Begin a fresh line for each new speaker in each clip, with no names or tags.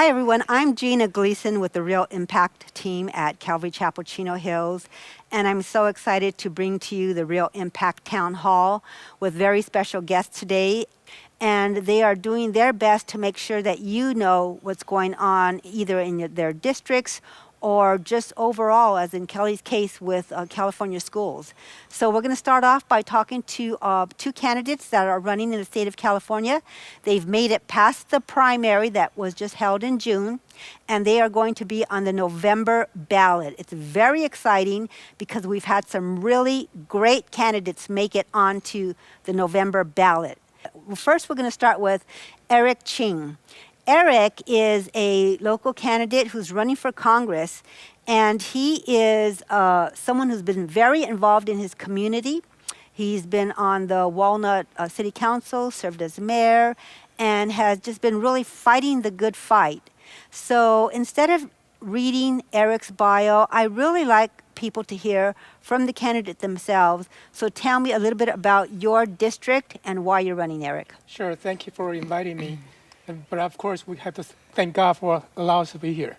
Hi, everyone. I'm Gina Gleason with the Real Impact team at Calvary Chapel, Chino Hills, and I'm so excited to bring to you the Real Impact Town Hall with very special guests today. And they are doing their best to make sure that you know what's going on either in their districts or just overall, as in Kelly's case with California schools. So we're going to start off by talking to two candidates that are running in the state of California. They've made it past the primary that was just held in June, and they are going to be on the November ballot. It's very exciting because we've had some really great candidates make it onto the November ballot. Well, first, we're going to start with Eric Ching. Eric is a local candidate who's running for Congress, and he is someone who's been very involved in his community. He's been on the Walnut City Council, served as mayor, and has just been really fighting the good fight. So instead of reading Eric's bio, I really like people to hear from the candidate themselves. So tell me a little bit about your district and why you're running, Eric.
Sure, thank you for inviting me. But of course, we have to thank God for allowing us to be here.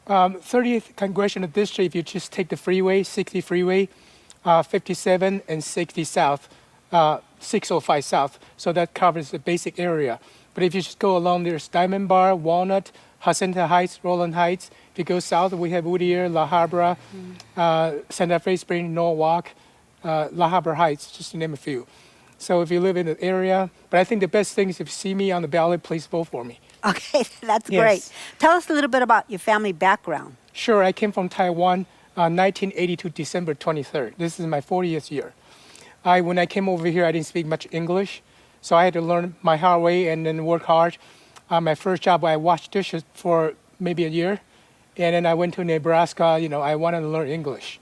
30th Congressional District, if you just take the freeway, 60 freeway, 57 and 60 south, 605 south. So that covers the basic area. But if you just go along, there's Diamond Bar, Walnut, Jacinta Heights, Roland Heights. If you go south, we have Whittier, La Habra, Santa Fe Spring, Norwalk, La Habra Heights, just to name a few. So if you live in the area, but I think the best thing is if you see me on the ballot, please vote for me.
Okay, that's great. Tell us a little bit about your family background.
Sure, I came from Taiwan, 1982, December 23rd. This is my 40th year. When I came over here, I didn't speak much English, so I had to learn my hard way and then work hard. My first job, I washed dishes for maybe a year, and then I went to Nebraska. I wanted to learn English,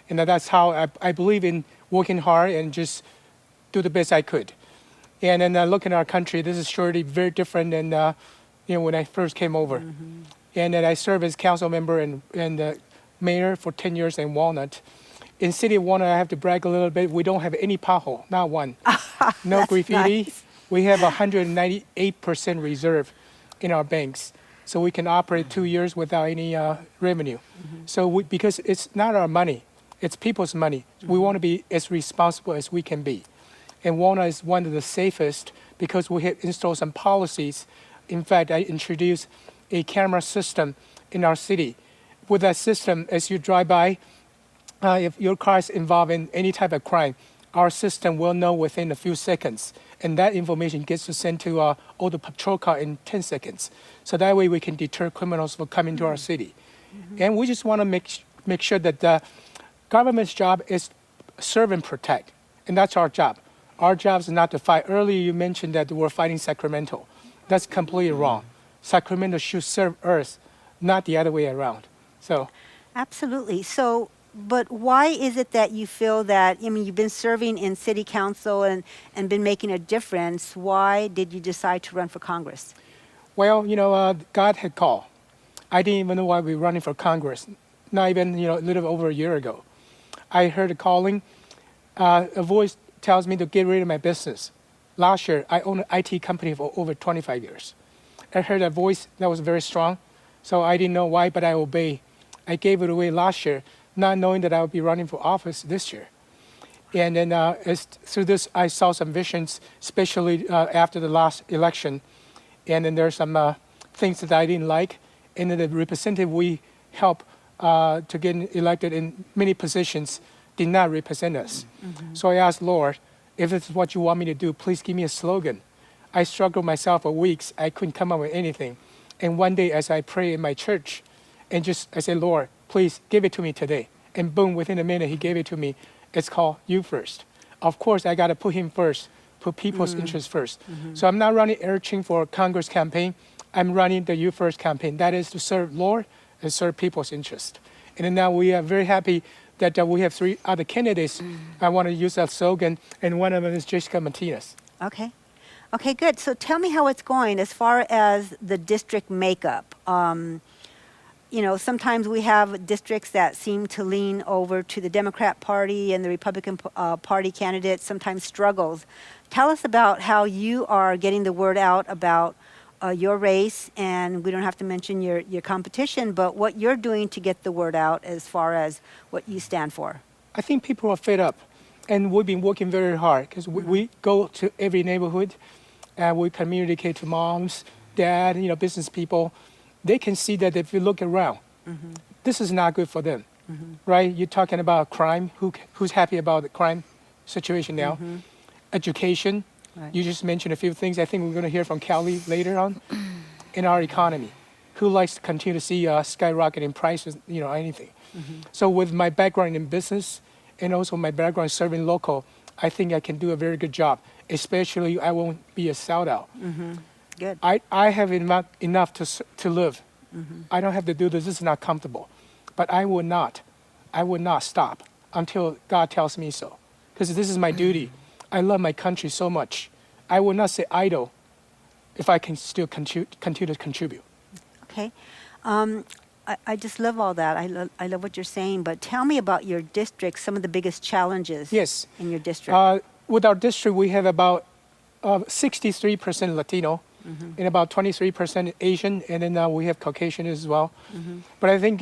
and that's how I believe in working hard and just do the best I could. And then look at our country, this is surely very different than when I first came over. Mm-hmm. And then I served as council member and mayor for 10 years in Walnut. In city of Walnut, I have to brag a little bit, we don't have any pothole, not one. No graffiti. Nice. We have 198% reserve in our banks. So we can operate 2 years without any revenue. Mm-hmm. So because it's not our money, it's people's money. Mm-hmm. We want to be as responsible as we can be. And Walnut is one of the safest because we have installed some policies. In fact, I introduced a camera system in our city. With that system, as you drive by, if your car is involved in any type of crime, our system will know within a few seconds. And that information gets sent to all the patrol car in 10 seconds. So that way we can deter criminals from coming to our city. Mm-hmm. And we just want to make sure that the government's job is serve and protect. And that's our job. Our job is not to fight. Earlier you mentioned that we're fighting Sacramento. That's completely wrong. Sacramento should serve us, not the other way around. So,
absolutely. So, but why is it that you feel that, you've been serving in city council and been making a difference. Why did you decide to run for Congress?
Well, God had called. I didn't even know why we were running for Congress. Not even, a little over a year ago. I heard a calling. A voice tells me to get rid of my business. Last year, I owned an IT company for over 25 years. I heard a voice that was very strong, so I didn't know why, but I obeyed. I gave it away last year, not knowing that I would be running for office this year. And then through this, I saw some visions, especially after the last election. And then there's some things that I didn't like. And then the representative we helped to get elected in many positions did not represent us. Mm-hmm. So I asked Lord, if this is what you want me to do, please give me a slogan. I struggled myself for weeks. I couldn't come up with anything. And one day as I prayed in my church, I said, Lord, please give it to me today. And boom, within a minute, he gave it to me. It's called You First. Of course, I got to put him first, put people's interests first. Mm-hmm. So I'm not running Eric Ching for Congress campaign. I'm running the You First campaign. That is to serve Lord and serve people's interest. And then now we are very happy that we have 3 other candidates. I want to use that slogan, and one of them is Jessica Martinez.
Okay, good. So tell me how it's going as far as the district makeup. Sometimes we have districts that seem to lean over to the Democrat Party, and the Republican Party candidate sometimes struggles. Tell us about how you are getting the word out about your race, and we don't have to mention your competition, but what you're doing to get the word out as far as what you stand for.
I think people are fed up, and we've been working very hard because we go to every neighborhood, and we communicate to moms, dad, business people. They can see that if you look around, this is not good for them, right? You're talking about crime. Who's happy about the crime situation now? Education.
Right.
You just mentioned a few things. I think we're going to hear from Kelly later on. In our economy, who likes to continue to see skyrocketing prices, anything. So with my background in business and also my background serving local, I think I can do a very good job. Especially, I won't be a sellout.
Good.
I have enough to live. I don't have to do this. This is not comfortable. But I would not stop until God tells me so. Because this is my duty. I love my country so much. I will not sit idle if I can still continue to contribute.
Okay. I just love all that. I love what you're saying, but tell me about your district, some of the biggest challenges
Yes.
in your district.
With our district, we have about 63% Latino and about 23% Asian, and then we have Caucasian as well. But I think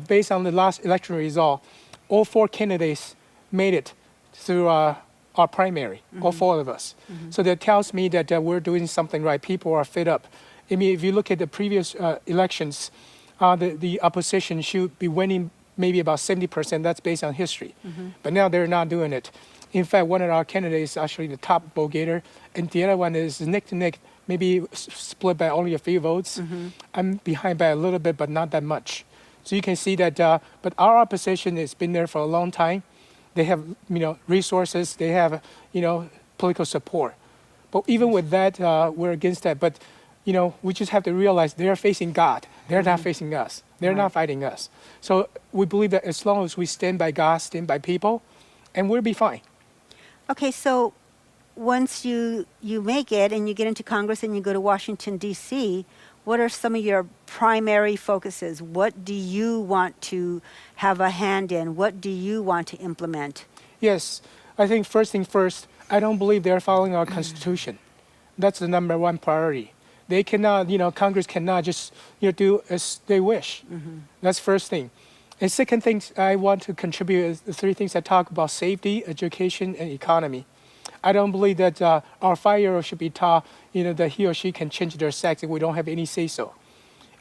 based on the last election result, all 4 candidates made it through our primary, all 4 of us. So that tells me that we're doing something right. People are fed up. I mean, if you look at the previous elections, the opposition should be winning maybe about 70%. That's based on history. But now they're not doing it. In fact, one of our candidates is actually the top vote getter, and the other one is neck to neck, maybe split by only a few votes. I'm behind by a little bit, but not that much. So you can see that, but our opposition has been there for a long time. They have, resources. They have, political support. But even with that, we're against that. But, we just have to realize they're facing God. They're not facing us. They're not fighting us. So we believe that as long as we stand by God, stand by people, and we'll be fine.
Okay, so once you make it and you get into Congress and you go to Washington, D.C., what are some of your primary focuses? What do you want to have a hand in? What do you want to implement?
Yes, I think first thing first, I don't believe they're following our Constitution. That's the number one priority. They cannot, Congress cannot just do as they wish. That's first thing. And second thing I want to contribute is the 3 things I talk about: safety, education, and economy. I don't believe that our 5-year-old should be taught, that he or she can change their sex if we don't have any say-so.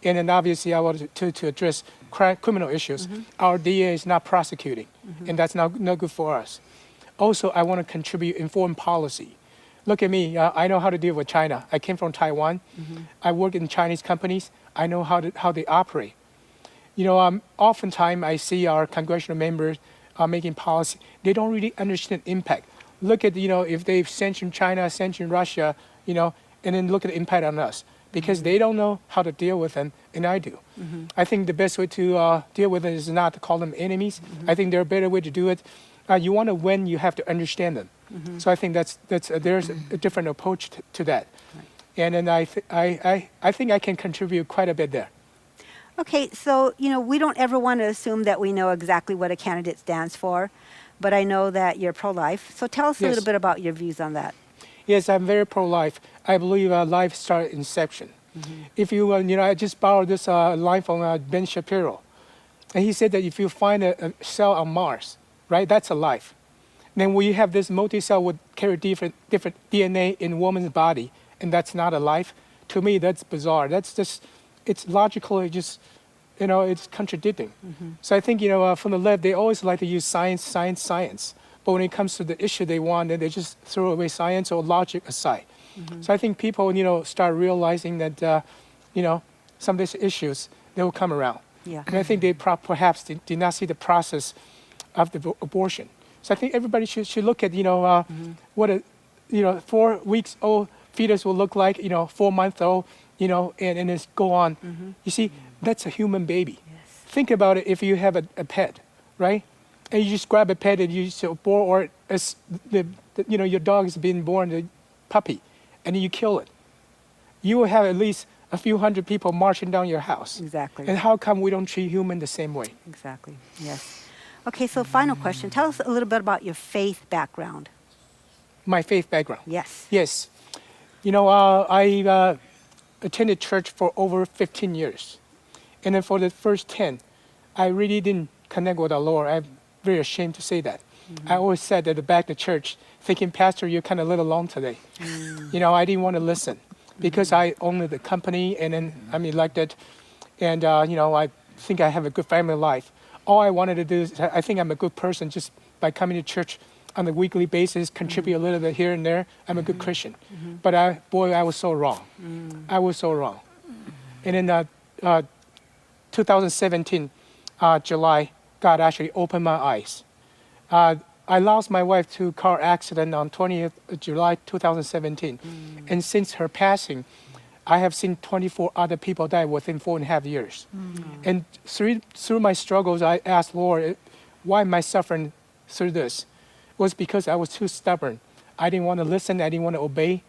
And then obviously I want to address criminal issues. Our DA is not prosecuting, and that's not good for us. Also, I want to contribute in foreign policy. Look at me. I know how to deal with China. I came from Taiwan. I work in Chinese companies. I know how they operate. Oftentimes I see our congressional members making policy. They don't really understand impact. Look at, if they've sanctioned China, sanctioned Russia, and then look at the impact on us. Because they don't know how to deal with them, and I do. I think the best way to deal with it is not to call them enemies. I think there are better way to do it. You want to win, you have to understand them. So I think there's a different approach to that. Right. And then I think I can contribute quite a bit there.
Okay, so, we don't ever want to assume that we know exactly what a candidate stands for, but I know that you're pro-life. So tell us a little bit about your views on that.
Yes, I'm very pro-life. I believe life starts inception. If you, I just borrowed this line from Ben Shapiro. And he said that if you find a cell on Mars, right, that's a life. Then we have this multi-cell would carry different DNA in a woman's body, and that's not a life. To me, that's bizarre. That's just, it's logically just, it's contradicting. So I think, from the left, they always like to use science. But when it comes to the issue they want, then they just throw away science or logic aside. So I think people, start realizing that, some of these issues, they will come around.
Yeah.
And I think they perhaps did not see the process of the abortion. So I think everybody should look at, what a, 4 weeks old fetus will look like, 4 month old, and it's go on. You see, that's a human baby.
Yes.
Think about it if you have a pet, right? And you just grab a pet and you just born, or as your dog is being born, a puppy, and you kill it. You will have at least a few hundred people marching down your house.
Exactly.
And how come we don't treat human the same way?
Exactly. Yes. Okay, so final question. Tell us a little bit about your faith background.
My faith background.
Yes.
Yes. I attended church for over 15 years. And then for the first 10, I really didn't connect with the Lord. I'm very ashamed to say that. I always sat at the back of the church thinking, Pastor, you're kind of a little long today. I didn't want to listen because I owned the company and then I'm elected. And, I think I have a good family life. All I wanted to do is, I think I'm a good person just by coming to church on a weekly basis, contribute a little bit here and there. I'm a good Christian. But I was so wrong. I was so wrong. And in 2017, July, God actually opened my eyes. I lost my wife to a car accident on 20th of July 2017. And since her passing, I have seen 24 other people die within 4.5 years. And through my struggles, I asked Lord, why am I suffering through this? It was because I was too stubborn. I didn't want to listen. I didn't want to obey.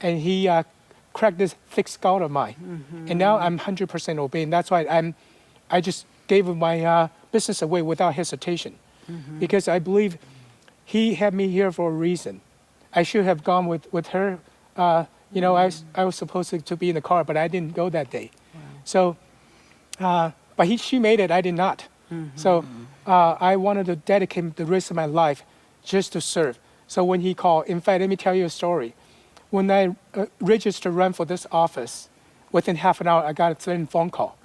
And he cracked this thick skull of mine. And now I'm 100% obeying. That's why I just gave my business away without hesitation. Because I believe he had me here for a reason. I should have gone with her. I was supposed to be in the car, but I didn't go that day. So, but she made it. I did not. So I wanted to dedicate the rest of my life just to serve. So when he called, in fact, let me tell you a story. When I registered to run for this office, within half an hour, I got a threatening phone call.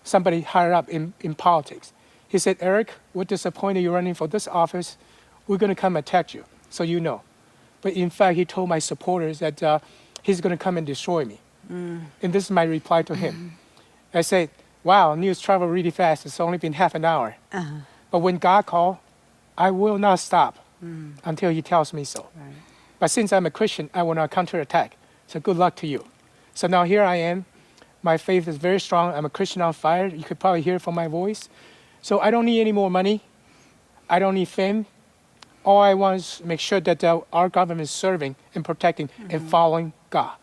Somebody higher up in politics. He said, Eric, we're disappointed you're running for this office. We're going to come attack you, so you know. But in fact, he told my supporters that he's going to come and destroy me. And this is my reply to him. I said, wow, news travel really fast. It's only been half an hour. But when God called, I will not stop until he tells me so.
Right.
But since I'm a Christian, I will not counterattack. So good luck to you. So now here I am. My faith is very strong. I'm a Christian on fire. You could probably hear from my voice. So I don't need any more money. I don't need fame. All I want is make sure that our government is serving and protecting and following God.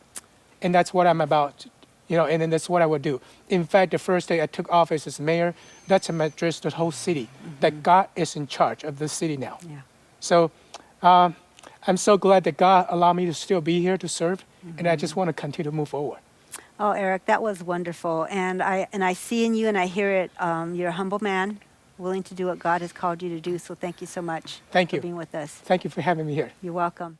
And that's what I'm about, and then that's what I would do. In fact, the first day I took office as mayor, that's my address to the whole city, that God is in charge of the city now.
Yeah.
So I'm so glad that God allowed me to still be here to serve, and I just want to continue to move forward.
Oh, Eric, that was wonderful. And I see in you and I hear it, you're a humble man, willing to do what God has called you to do. So thank you so much
Thank
for
you.
being with us.
Thank you for having me here.
You're welcome.